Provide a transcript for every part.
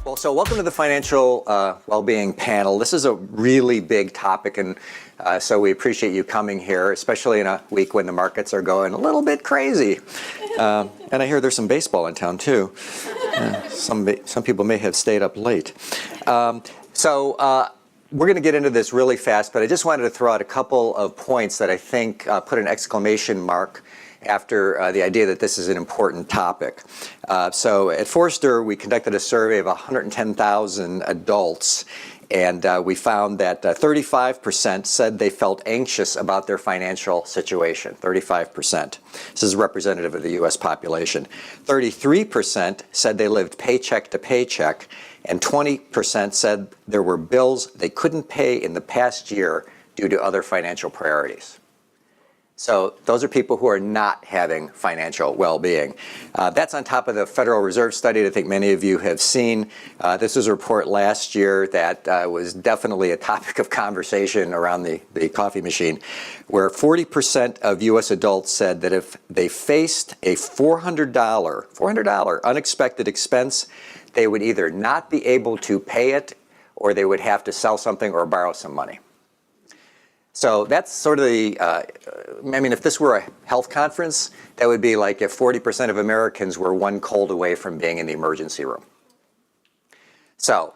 Well, so welcome to the Financial Wellbeing panel. This is a really big topic, and so we appreciate you coming here, especially in a week when the markets are going a little bit crazy. And I hear there's some baseball in town, too. Some people may have stayed up late. We're going to get into this really fast, but I just wanted to throw out a couple of points that I think put an exclamation mark after the idea that this is an important topic. So at Forrester, we conducted a survey of 110,000 adults, and we found that 35% said they felt anxious about their financial situation, 35%. This is representative of the U.S. population. 33% said they lived paycheck to paycheck, and 20% said there were bills they couldn't pay in the past year due to other financial priorities. So those are people who are not having financial well-being. That's on top of the Federal Reserve study that I think many of you have seen. This was a report last year that was definitely a topic of conversation around the coffee machine, where 40% of U.S. adults said that if they faced a $400 unexpected expense, they would either not be able to pay it or they would have to sell something or borrow some money. So that's sort of if this were a health conference, that would be like if 40% of Americans were one cold away from being in the emergency room. So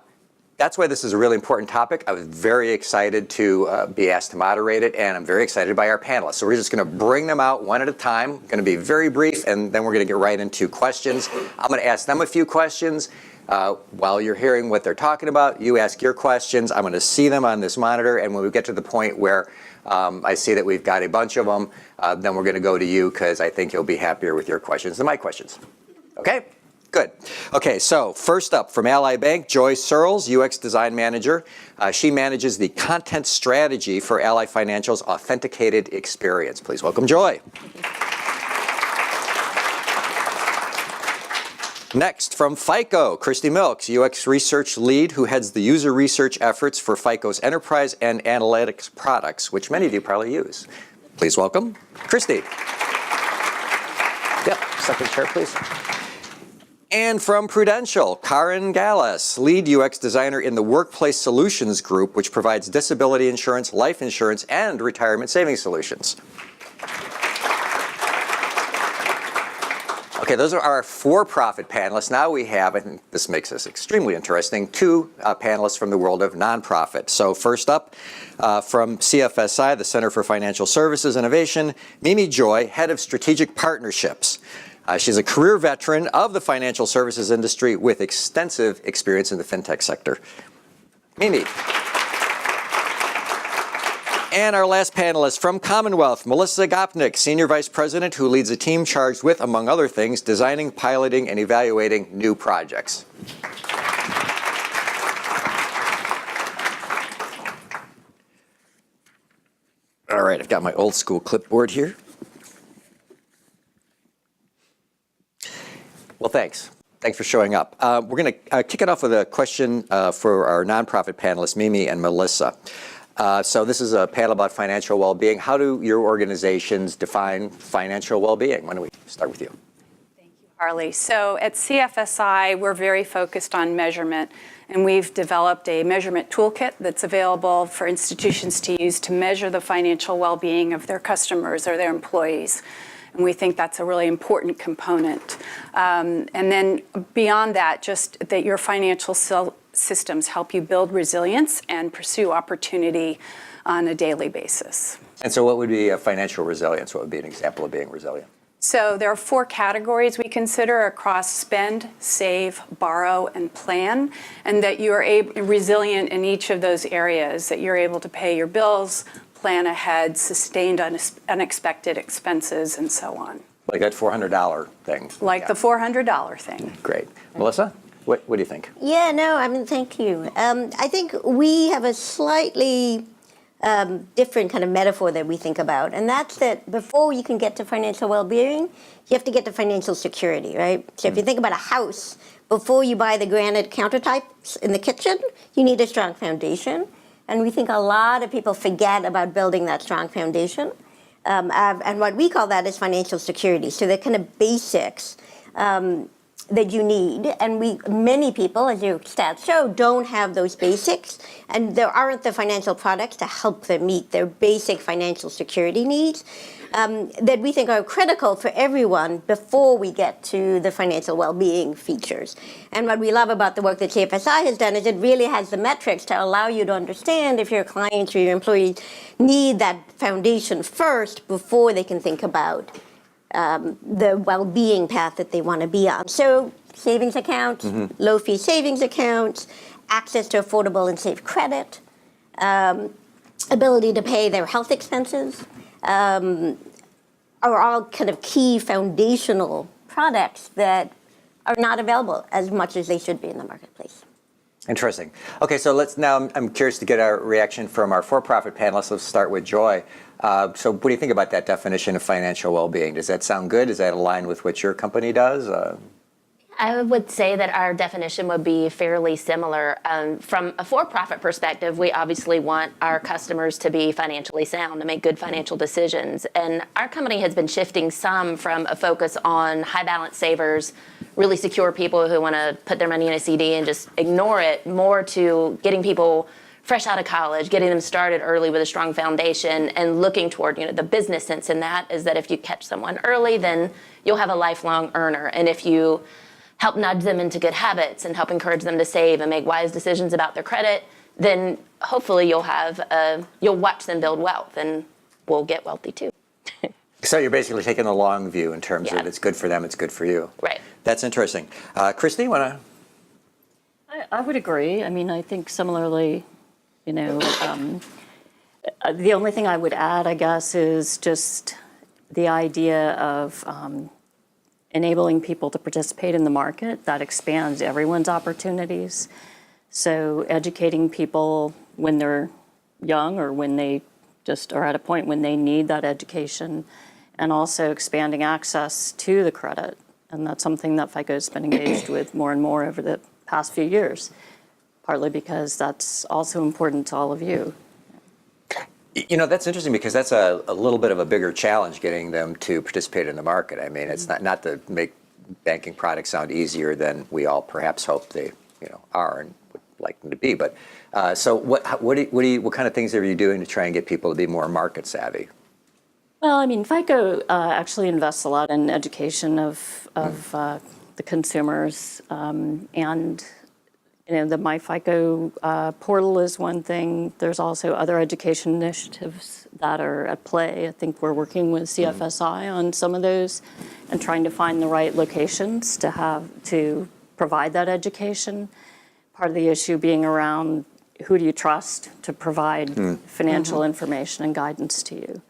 that's why this is a really important topic. I was very excited to be asked to moderate it, and I'm very excited by our panelists. So we're just going to bring them out one at a time. Going to be very brief, and then we're going to get right into questions. I'm going to ask them a few questions. While you're hearing what they're talking about, you ask your questions. I'm going to see them on this monitor, and when we get to the point where I see that we've got a bunch of them, then we're going to go to you because I think you'll be happier with your questions than my questions. Okay? Good. Okay, so first up from Ally Bank, Joy Surles, UX Design Manager. She manages the content strategy for Ally Financial's authenticated experience. Please welcome Joy. Next, from FICO, Christy Mylks, UX Research Lead, who heads the user research efforts for FICO's enterprise and analytics products, which many of you probably use. Please welcome Christy. Yep, second chair, please. And from Prudential, Caryn Gallis, Lead UX Designer in the Workplace Solutions Group, which provides disability insurance, life insurance, and retirement savings solutions. Okay, those are our for-profit panelists. Now we have, I think this makes this extremely interesting, two panelists from the world of nonprofit. So first up, from CFSI, the Center for Financial Services Innovation, Mimi Joy, Head of Strategic Partnerships. She's a career veteran of the financial services industry with extensive experience in the fintech sector. Mimi. And our last panelist from Commonwealth, Gopnik, Senior Vice President who leads a team charged with, among other things, designing, piloting, and evaluating new projects. All right, I've got my old school clipboard here. Well, thanks. Thanks for showing up. We're going to kick it off with a question for our nonprofit panelists, Mimi and Melissa. So this is a panel about financial well-being. How do your organizations define financial well-being? Why don't we start with you? Thank you, Harley. So at CFSI, we're very focused on measurement, and we've developed a measurement toolkit that's available for institutions to use to measure the financial well-being of their customers or their employees. And we think that's a really important component. And then beyond that, just that your financial systems help you build resilience and pursue opportunity on a daily basis. And so what would be a financial resilience? What would be an example of being resilient? So there are 4 categories we consider across spend, save, borrow, and plan, and that you are resilient in each of those areas, that you're able to pay your bills, plan ahead, sustained unexpected expenses, and so on. Like that $400 thing. Like the $400 thing. Great. Melissa? What do you think? Yeah, no, thank you. I think we have a slightly different kind of metaphor that we think about, and that's that before you can get to financial well-being, you have to get to financial security, right? So if you think about a house, before you buy the granite countertops in the kitchen, you need a strong foundation, and we think a lot of people forget about building that strong foundation, and what we call that is financial security. So they're kind of basics. that you need, and many people, as your stats show, don't have those basics, and there aren't the financial products to help them meet their basic financial security needs that we think are critical for everyone before we get to the financial well-being features. And what we love about the work that CFSI has done is it really has the metrics to allow you to understand if your clients or your employees need that foundation first before they can think about the well-being path that they want to be on. So savings accounts, low-fee savings accounts, access to affordable and safe credit, ability to pay their health expenses, are all kind of key foundational products that are not available as much as they should be in the marketplace. Interesting. Okay, so I'm curious to get a reaction from our for-profit panelists. Let's start with Joy. So what do you think about that definition of financial well-being? Does that sound good? Does that align with what your company does? I would say that our definition would be fairly similar. From a for-profit perspective, we obviously want our customers to be financially sound, to make good financial decisions. And our company has been shifting some from a focus on high balance savers, really secure people who want to put their money in a CD and just ignore it, more to getting people fresh out of college, getting them started early with a strong foundation, and looking toward, the business sense in that is that if you catch someone early, then you'll have a lifelong earner. And if you help nudge them into good habits and help encourage them to save and make wise decisions about their credit, then hopefully you'll watch them build wealth, and we'll get wealthy too. So you're basically taking the long view in terms of it's good for them, it's good for you. Right. That's interesting. Christy, want to? I would agree. I mean, I think similarly, the only thing I would add, I guess, is just the idea of enabling people to participate in the market. That expands everyone's opportunities. So educating people when they're young or when they just are at a point when they need that education, and also expanding access to the credit. And that's something that FICO has been engaged with more and more over the past few years, partly because that's also important to all of you. That's interesting because that's a little bit of a bigger challenge getting them to participate in the market. I mean, it's not to make banking products sound easier than we all perhaps hope they are and would like them to be. But so what kind of things are you doing to try and get people to be more market savvy? Well, I mean, FICO actually invests a lot in education of the consumers, and the MyFICO portal is one thing. There's also other education initiatives that are at play. I think we're working with CFSI on some of those and trying to find the right locations to provide that education. Part of the issue being around who do you trust to provide financial information and guidance to you.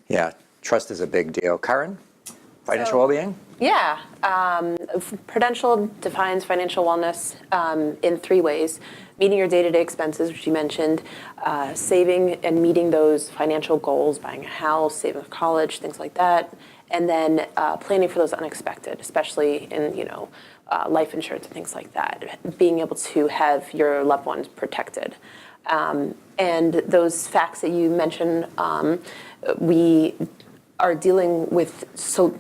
Yeah, trust is a big deal. Caryn, financial well-being? Yeah. Prudential defines financial wellness in 3 ways. Meeting your day-to-day expenses, which you mentioned, saving and meeting those financial goals, buying a house, saving for college, things like that, and then planning for those unexpected, especially in life insurance and things like that, being able to have your loved ones protected. And those facts that you mentioned, we are dealing with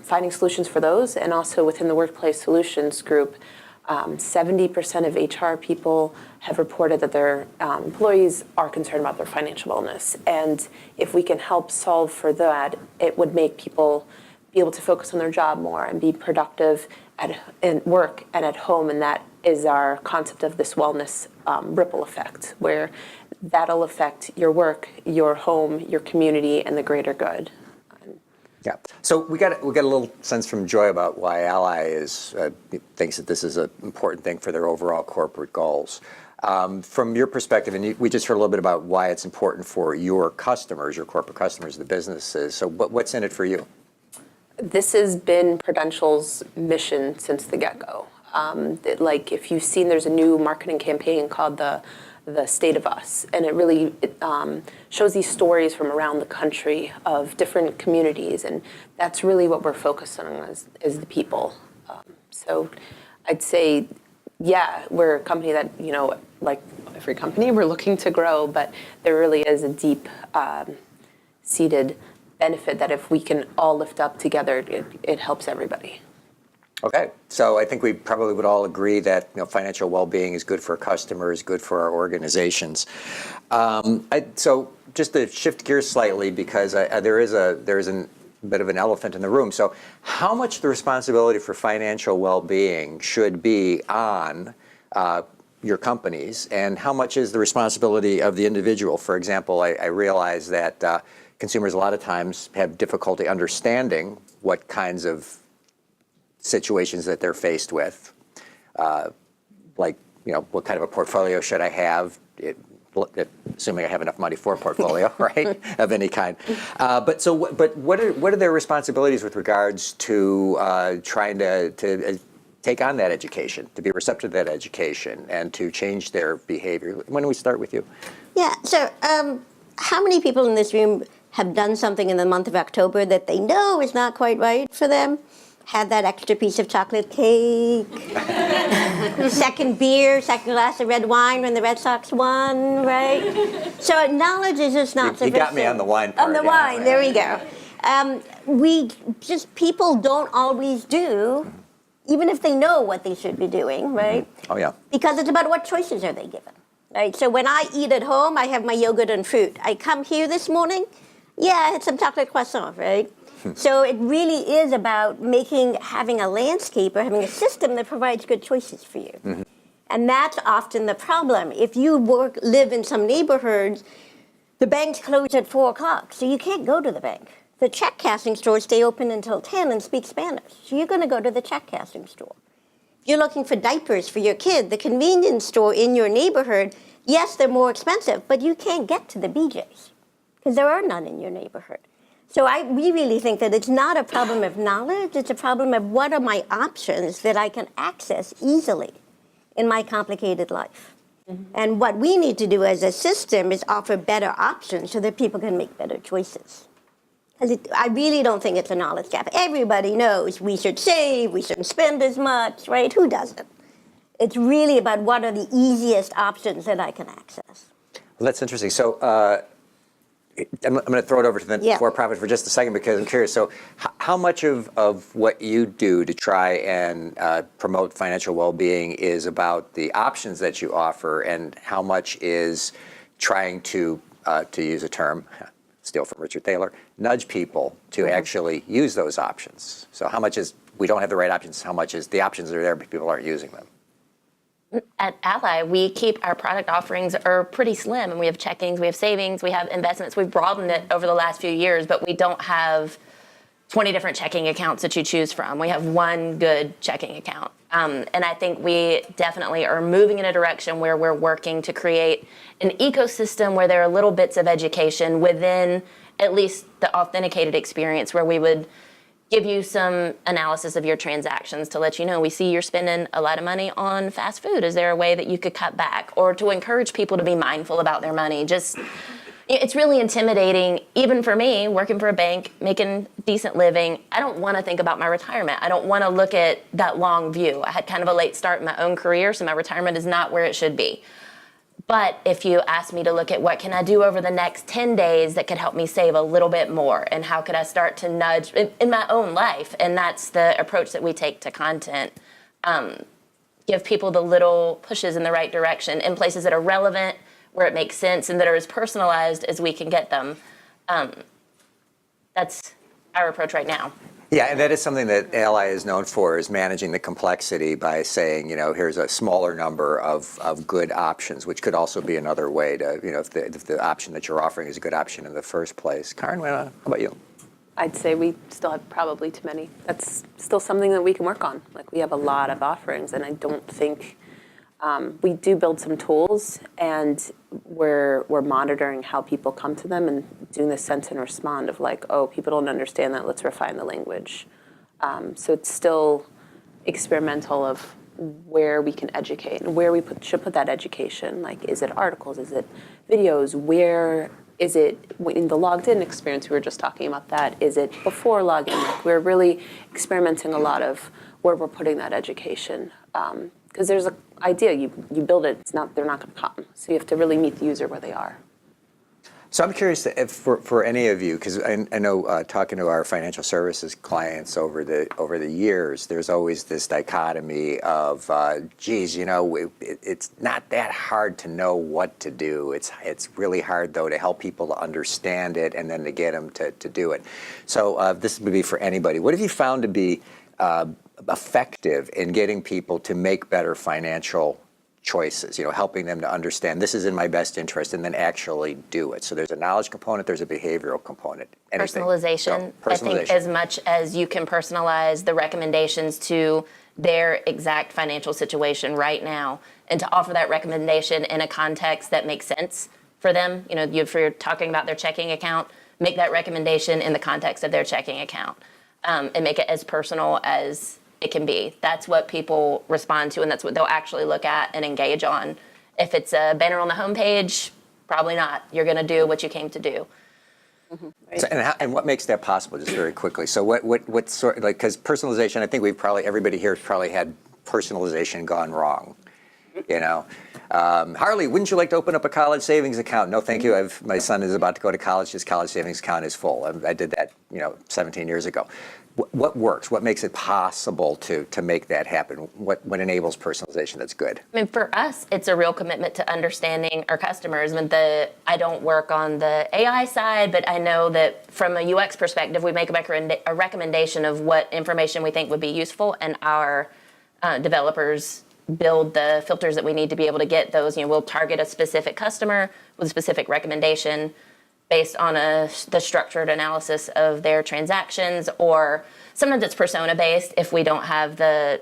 finding solutions for those, and also within the Workplace Solutions group, 70% of HR people have reported that their employees are concerned about their financial wellness. And if we can help solve for that, it would make people be able to focus on their job more and be productive at work and at home. And that is our concept of this wellness ripple effect, where that'll affect your work, your home, your community, and the greater good. Yeah. So we got a little sense from Joy about why Ally thinks that this is an important thing for their overall corporate goals. From your perspective, and we just heard a little bit about why it's important for your customers, your corporate customers, the businesses. So what's in it for you? This has been Prudential's mission since the get-go. Like if you've seen, there's a new marketing campaign called the State of Us, and it really shows these stories from around the country of different communities, and that's really what we're focused on is the people. So I'd say, yeah, we're a company that, like every company, we're looking to grow, but there really is a deep seated benefit that if we can all lift up together, it helps everybody. Okay, so I think we probably would all agree that financial well-being is good for customers, good for our organizations. So just to shift gears slightly, because there is a bit of an elephant in the room. So how much the responsibility for financial well-being should be on your companies, and how much is the responsibility of the individual? For example, I realize that consumers a lot of times have difficulty understanding what kinds of situations that they're faced with, like what kind of a portfolio should I have, assuming I have enough money for a portfolio, right, of any kind. But what are their responsibilities with regards to trying to take on that education, to be receptive to that education, and to change their behavior? When do we start with you? Yeah. So, how many people in this room have done something in the month of October that they know is not quite right for them? Had that extra piece of chocolate cake, second beer, second glass of red wine when the Red Sox won, right? So knowledge is just not sufficient. You got me on the wine part. On the wine, there we go. People don't always do, even if they know what they should be doing, right? Oh, yeah. Because it's about what choices are they given, right? So when I eat at home, I have my yogurt and fruit. I come here this morning, I had some chocolate croissant, right? So it really is about having a landscape or having a system that provides good choices for you. Mm-hmm. And that's often the problem. If you live in some neighborhoods, the banks close at 4 o'clock, so you can't go to the bank. The check cashing stores stay open until 10 and speak Spanish, so you're going to go to the check cashing store. If you're looking for diapers for your kid, the convenience store in your neighborhood, yes, they're more expensive, but you can't get to the BJ's because there are none in your neighborhood. So we really think that it's not a problem of knowledge, it's a problem of what are my options that I can access easily in my complicated life. Mm-hmm. And what we need to do as a system is offer better options so that people can make better choices. Because I really don't think it's a knowledge gap. Everybody knows we should save, we shouldn't spend as much, right? Who doesn't? It's really about what are the easiest options that I can access. Well, that's interesting. So I'm going to throw it over to the for-profit for just a second, because I'm curious. So how much of what you do to try and promote financial well-being is about the options that you offer, and how much is trying to use a term, steal from Richard Thaler, nudge people to actually use those options? So how much is we don't have the right options, how much is the options are there but people aren't using them? At Ally, we keep our product offerings are pretty slim, and we have checkings, we have savings, we have investments. We've broadened it over the last few years, but we don't have 20 different checking accounts that you choose from. We have one good checking account. And I think we definitely are moving in a direction where we're working to create an ecosystem where there are little bits of education within at least the authenticated experience, where we would give you some analysis of your transactions to let you know, we see you're spending a lot of money on fast food. Is there a way that you could cut back? Or to encourage people to be mindful about their money. It's really intimidating, even for me, working for a bank, making decent living. I don't want to think about my retirement. I don't want to look at that long view. I had kind of a late start in my own career, so my retirement is not where it should be. But if you ask me to look at what can I do over the next 10 days that could help me save a little bit more, and how could I start to nudge in my own life, and that's the approach that we take to content, give people the little pushes in the right direction in places that are relevant, where it makes sense, and that are as personalized as we can get them. That's our approach right now. Yeah, and that is something that Ally is known for, is managing the complexity by saying, here's a smaller number of good options, which could also be another way to, if the option that you're offering is a good option in the first place. Caryn, how about you? I'd say we still have probably too many. That's still something that we can work on. Like, we have a lot of offerings, and I don't think we do build some tools, and we're monitoring how people come to them and doing the sense and respond of like, oh, people don't understand that, let's refine the language. So it's still experimental of where we can educate and where we should put that education. Like, is it articles? Is it videos? Where is it in the logged in experience? We were just talking about that. Is it before login? Like, we're really experimenting a lot of where we're putting that education. Because there's an idea, you build it, they're not going to come. So you have to really meet the user where they are. So I'm curious if for any of you, because I know talking to our financial services clients over the years, there's always this dichotomy of, geez, you know, it's not that hard to know what to do. It's really hard though to help people to understand it and then to get them to do it. So this would be for anybody. What have you found to be effective in getting people to make better financial choices, you know, helping them to understand this is in my best interest and then actually do it. So there's a knowledge component, there's a behavioral component. Anything. Personalization. I think as much as you can personalize the recommendations to their exact financial situation right now and to offer that recommendation in a context that makes sense for them, you know, if you're talking about their checking account, make that recommendation in the context of their checking account and make it as personal as it can be. That's what people respond to, and that's what they'll actually look at and engage on. If it's a banner on the homepage, probably not. You're going to do what you came to do. Mm-hmm. Right. So, and what makes that possible, just very quickly? So what sort, like, because personalization, I think everybody here has probably had personalization gone wrong. You know, Harley, wouldn't you like to open up a college savings account? No, thank you. My son is about to go to college. His college savings account is full. I did that, 17 years ago. What works? What makes it possible to make that happen? What enables personalization that's good? I mean, for us, it's a real commitment to understanding our customers. I mean, I don't work on the AI side, but I know that from a UX perspective, we make a recommendation of what information we think would be useful, and our developers build the filters that we need to be able to get those. We'll target a specific customer with a specific recommendation based on the structured analysis of their transactions, or sometimes it's persona based if we don't have the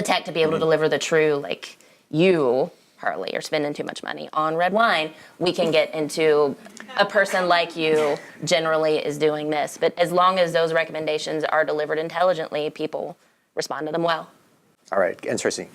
tech to be able to deliver the true, like, you, Harley, are spending too much money on red wine. We can get into a person like you generally is doing this. But as long as those recommendations are delivered intelligently, people respond to them well. All right, interesting.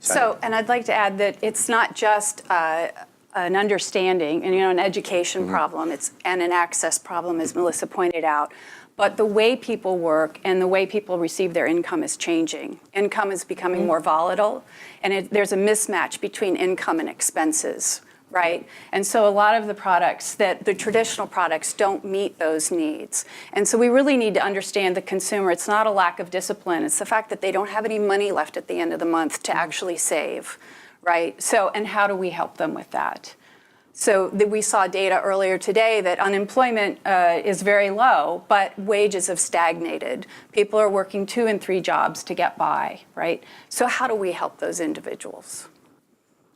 So, and I'd like to add that it's not just an understanding and an education problem, and an access problem, as Melissa pointed out, but the way people work and the way people receive their income is changing. Income is becoming more volatile, and there's a mismatch between income and expenses, right? And so a lot of the traditional products don't meet those needs. And so we really need to understand the consumer. It's not a lack of discipline. It's the fact that they don't have any money left at the end of the month to actually save, right? So, and how do we help them with that? So we saw data earlier today that unemployment is very low, but wages have stagnated. People are working 2 and 3 jobs to get by, right? So how do we help those individuals?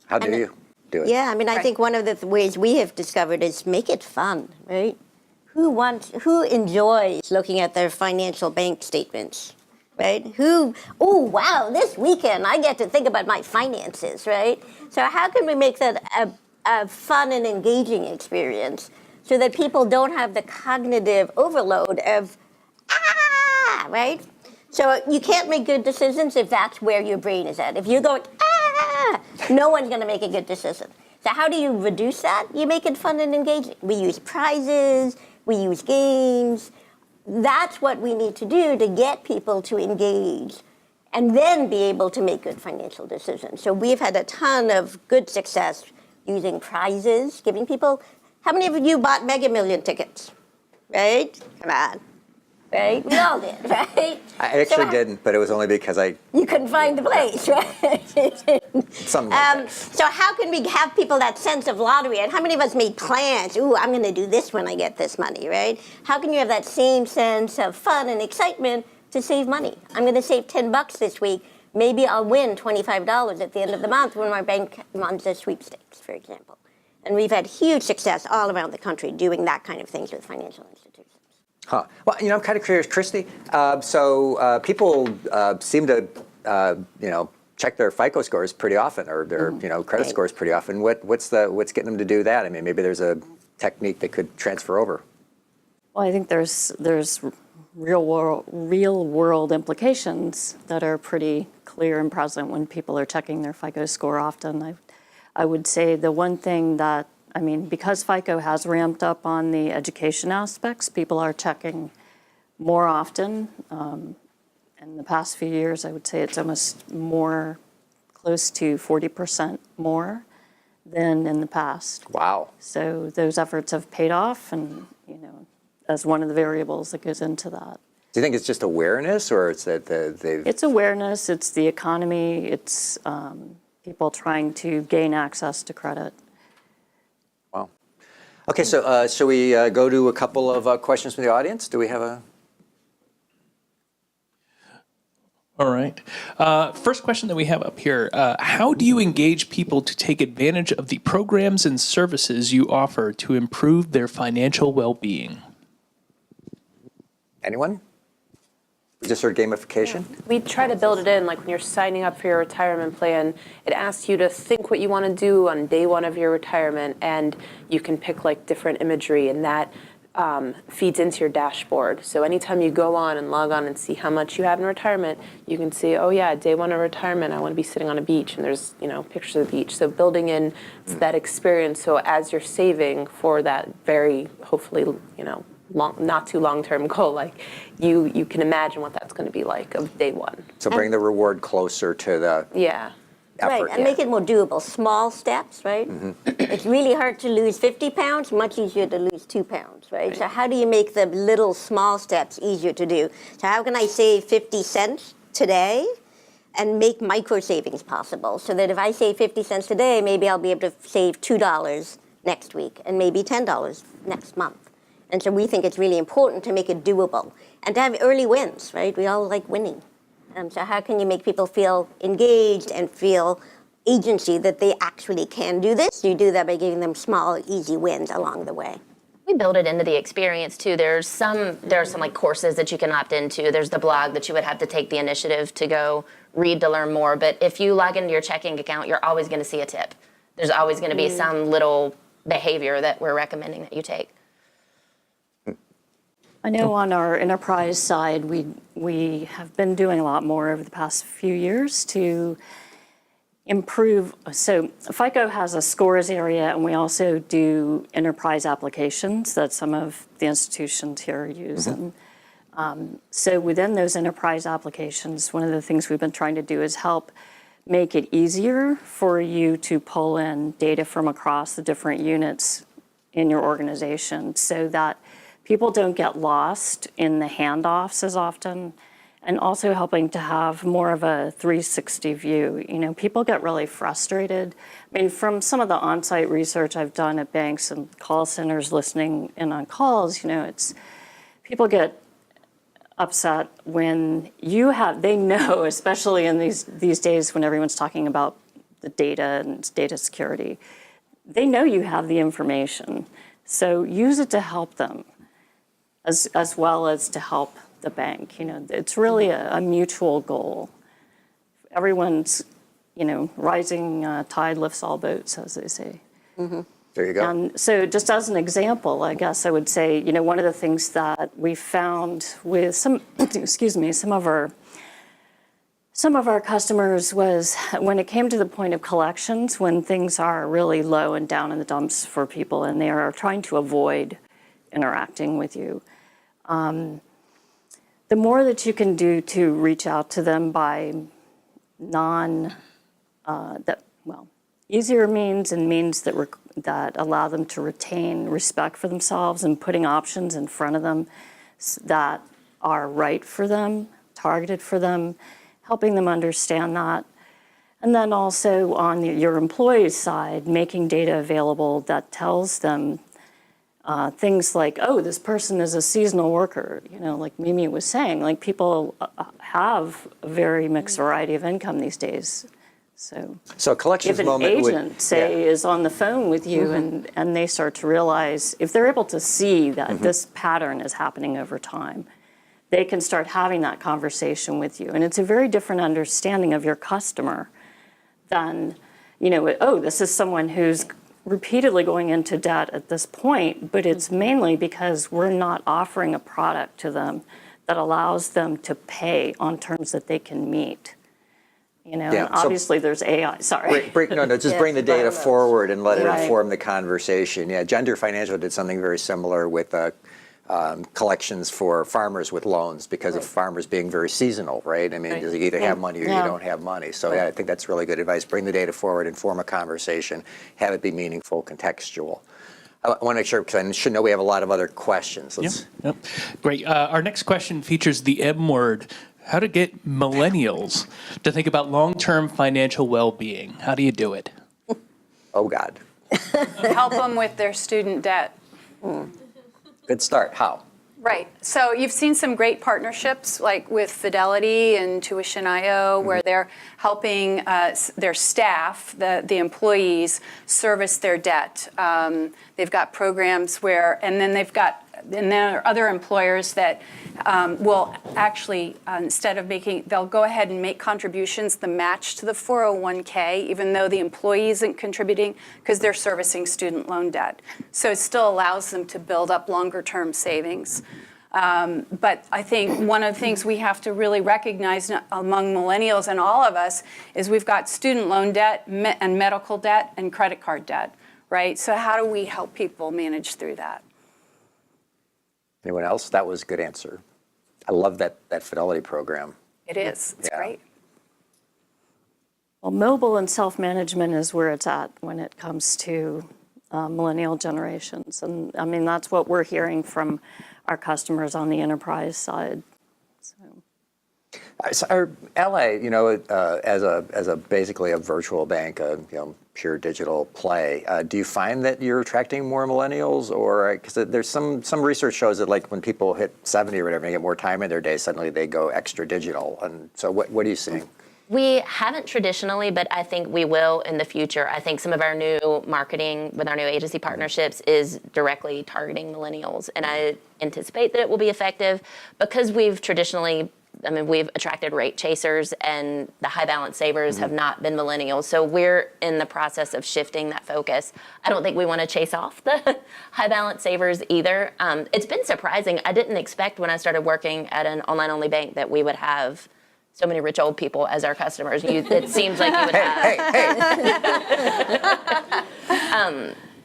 How do you do it? Yeah, I mean, I think one of the ways we have discovered is make it fun, right? Who enjoys looking at their financial bank statements, right? Oh, wow, this weekend I get to think about my finances, right? So how can we make that a fun and engaging experience so that people don't have the cognitive overload of, right? So you can't make good decisions if that's where your brain is at. If you're going, no one's going to make a good decision. So how do you reduce that? You make it fun and engaging. We use prizes, we use games. That's what we need to do to get people to engage and then be able to make good financial decisions. So we've had a ton of good success using prizes, giving people, how many of you bought Mega Million tickets? Right? Come on. Right? We all did, right? I actually didn't, but it was only because you couldn't find the place, right? Something like that. So how can we have people that sense of lottery? And how many of us made plans? Ooh, I'm going to do this when I get this money, right? How can you have that same sense of fun and excitement to save money? I'm going to save $10 this week. Maybe I'll win $25 at the end of the month when my bank runs a sweepstakes, for example. And we've had huge success all around the country doing that kind of things with financial institutions. Huh. Well, I'm kind of curious, Christy. So people seem to, check their FICO scores pretty often, or their, credit scores pretty often. What's getting them to do that? I mean, maybe there's a technique that could transfer over. Well, I think there's real world implications that are pretty clear and present when people are checking their FICO score often. I would say the one thing that, because FICO has ramped up on the education aspects, people are checking more often. In the past few years, I would say it's almost more, close to 40% more than in the past. Wow. So those efforts have paid off, and as one of the variables that goes into that. Do you think it's just awareness, or it's that they've... It's awareness, it's the economy, it's people trying to gain access to credit. Wow. Okay, so shall we go to a couple of questions from the audience? Do we have a... All right. First question that we have up here. How do you engage people to take advantage of the programs and services you offer to improve their financial well-being? Anyone? We just heard gamification. We try to build it in, like when you're signing up for your retirement plan, it asks you to think what you want to do on day one of your retirement, and you can pick like different imagery, and that feeds into your dashboard. So anytime you go on and log on and see how much you have in retirement, you can see, oh yeah, day one of retirement, I want to be sitting on a beach, and there's pictures of the beach. So building in that experience, so as you're saving for that very hopefully not too long-term goal, like you can imagine what that's going to be like of day one. So bring the reward closer to the effort. Right, and make it more doable. Small steps, right? It's really hard to lose 50 pounds, much easier to lose 2 pounds, right? So how do you make the little small steps easier to do? So how can I save 50 cents today and make micro savings possible, so that if I save 50 cents today, maybe I'll be able to save $2 next week and maybe $10 next month. And so we think it's really important to make it doable and to have early wins, right? We all like winning. So how can you make people feel engaged and feel agency that they actually can do this? You do that by giving them small, easy wins along the way. We build it into the experience too. There are some like courses that you can opt into. There's the blog that you would have to take the initiative to go read to learn more. But if you log into your checking account, you're always going to see a tip. There's always going to be some little behavior that we're recommending that you take. I know on our enterprise side, we have been doing a lot more over the past few years to improve. So FICO has a scores area, and we also do enterprise applications that some of the institutions here are using. So within those enterprise applications, one of the things we've been trying to do is help make it easier for you to pull in data from across the different units in your organization, so that people don't get lost in the handoffs as often, and also helping to have more of a 360 view. People get really frustrated. I mean, from some of the on-site research I've done at banks and call centers listening in on calls, it's people get upset when they know, especially in these days when everyone's talking about the data and data security, they know you have the information. So use it to help them, as well as to help the bank. It's really a mutual goal. Everyone's, rising tide lifts all boats, as they say. There you go. And so just as an example, I guess I would say, one of the things that we found with some of our customers was when it came to the point of collections, when things are really low and down in the dumps for people and they are trying to avoid interacting with you. The more that you can do to reach out to them by easier means and means that allow them to retain respect for themselves, and putting options in front of them that are right for them, targeted for them, helping them understand that. And then also on your employees' side, making data available that tells them things like, oh, this person is a seasonal worker, like Mimi was saying, like people have a very mixed variety of income these days. So a collections if an moment agent, is on the phone with you and they start to realize, if they're able to see that this pattern is happening over time, they can start having that conversation with you. And it's a very different understanding of your customer than, this is someone who's repeatedly going into debt at this point, but it's mainly because we're not offering a product to them that allows them to pay on terms that they can meet. And obviously there's AI, sorry. Bring the data forward and let it Right. inform the conversation. Yeah, Gender Financial did something very similar with collections for farmers with loans because of farmers being very seasonal, right? I mean, you either have money or you don't have money. So yeah, I think that's really good advice. Bring the data forward, inform a conversation, have it be meaningful, contextual. I want to make sure, because I should know we have a lot of other questions. Yep. Great. Our next question features the M word. How to get millennials to think about long-term financial well-being. How do you do it? Oh, God. Help them with their student debt. Good start. How? Right. So you've seen some great partnerships like with Fidelity and Tuition.io where they're helping their staff, the employees, service their debt. They've got programs where, and then there are other employers that will actually, instead of they'll go ahead and make contributions, the match to the 401k, even though the employee isn't contributing because they're servicing student loan debt. So it still allows them to build up longer term savings. But I think one of the things we have to really recognize among millennials and all of us is we've got student loan debt and medical debt and credit card debt, right? So how do we help people manage through that? Anyone else? That was a good answer. I love that Fidelity program. It is. It's great. Well, mobile and self-management is where it's at when it comes to millennial generations. And I mean, that's what we're hearing from our customers on the enterprise side. So our LA, as a basically a virtual bank, pure digital play, do you find that you're attracting more millennials, or because there's some research shows that like when people hit 70 or whatever, they get more time in their day, suddenly they go extra digital, and so what are you seeing? We haven't traditionally, but I think we will in the future. I think some of our new marketing with our new agency partnerships is directly targeting millennials, and I anticipate that it will be effective because we've traditionally, we've attracted rate chasers, and the high balance savers have not been millennials. So we're in the process of shifting that focus. I don't think we want to chase off the high balance savers either. It's been surprising. I didn't expect when I started working at an online only bank that we would have so many rich old people as our customers. It seems like you would have.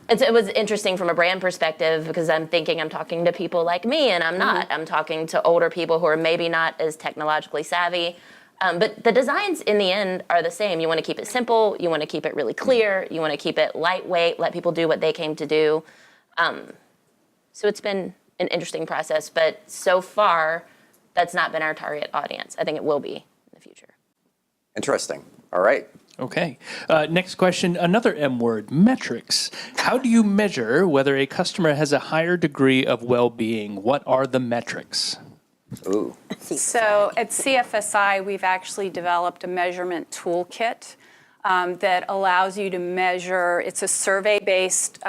It was interesting from a brand perspective because I'm talking to people like me, and I'm not. I'm talking to older people who are maybe not as technologically savvy. But the designs in the end are the same. You want to keep it simple. You want to keep it really clear. You want to keep it lightweight, let people do what they came to do. So it's been an interesting process, but so far, that's not been our target audience. I think it will be in the future. Interesting. All right. Okay. Next question, another M word, metrics. How do you measure whether a customer has a higher degree of well-being? What are the metrics? Ooh. So at CFSI, we've actually developed a measurement toolkit that allows you to measure. It's a survey-based,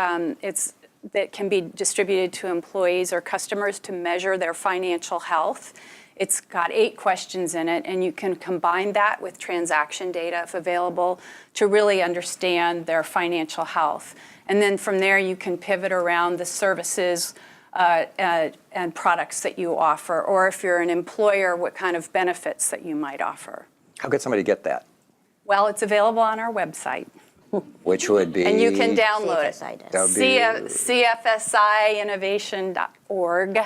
that can be distributed to employees or customers to measure their financial health. It's got 8 questions in it, and you can combine that with transaction data if available to really understand their financial health. And then from there, you can pivot around the services and products that you offer, or if you're an employer, what kind of benefits that you might offer. How could somebody get that? Well, it's available on our website. Which would be? And you can download it. CFSIinnovation.org.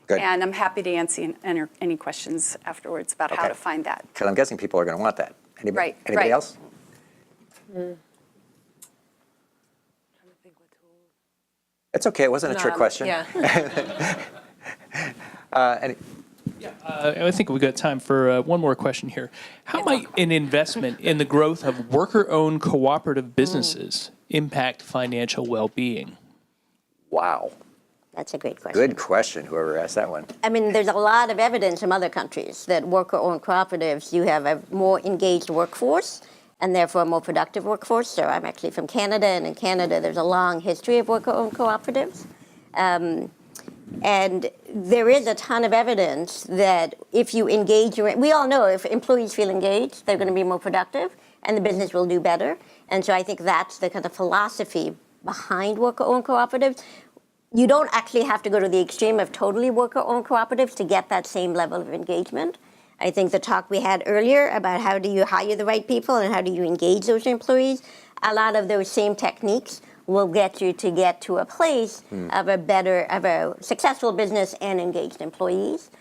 Good. And I'm happy to answer any questions afterwards about how to find that. Because I'm guessing people are going to want that. Anybody else? It's okay. It wasn't a trick question. Yeah. I think we've got time for one more question here. How might an investment in the growth of worker-owned cooperative businesses impact financial well-being? Wow. That's a great question. Good question, whoever asked that one. I mean, there's a lot of evidence from other countries that worker-owned cooperatives, you have a more engaged workforce and therefore a more productive workforce. So I'm actually from Canada, and in Canada there's a long history of worker-owned cooperatives. And there is a ton of evidence that if you engage, we all know if employees feel engaged, they're going to be more productive and the business will do better. And so I think that's the kind of philosophy behind worker-owned cooperatives. You don't actually have to go to the extreme of totally worker-owned cooperatives to get that same level of engagement. I think the talk we had earlier about how do you hire the right people and how do you engage those employees, a lot of those same techniques will get you to a place of a successful business and engaged employees.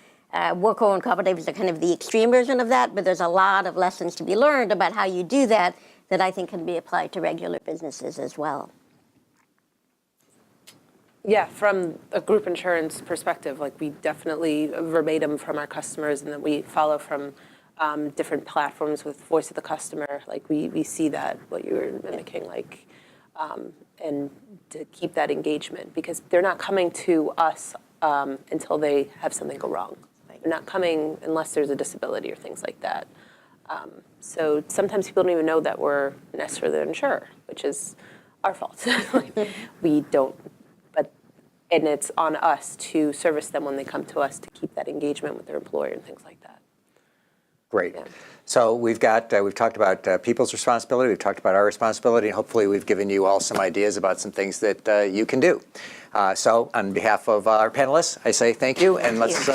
Worker-owned cooperatives are kind of the extreme version of that, but there's a lot of lessons to be learned about how you do that I think can be applied to regular businesses as well. Yeah, from a group insurance perspective, like we definitely verbatim from our customers, and then we follow from different platforms with voice of the customer. Like we see that, what you were mimicking, like, and to keep that engagement, because they're not coming to us until they have something go wrong. They're not coming unless there's a disability or things like that. So sometimes people don't even know that we're necessarily the insurer, which is our fault. We don't, and it's on us to service them when they come to us, to keep that engagement with their employer and things like that. Great. Yeah. So we've talked about people's responsibility, we've talked about our responsibility, and hopefully we've given you all some ideas about some things that you can do. So on behalf of our panelists, I say thank you, and let's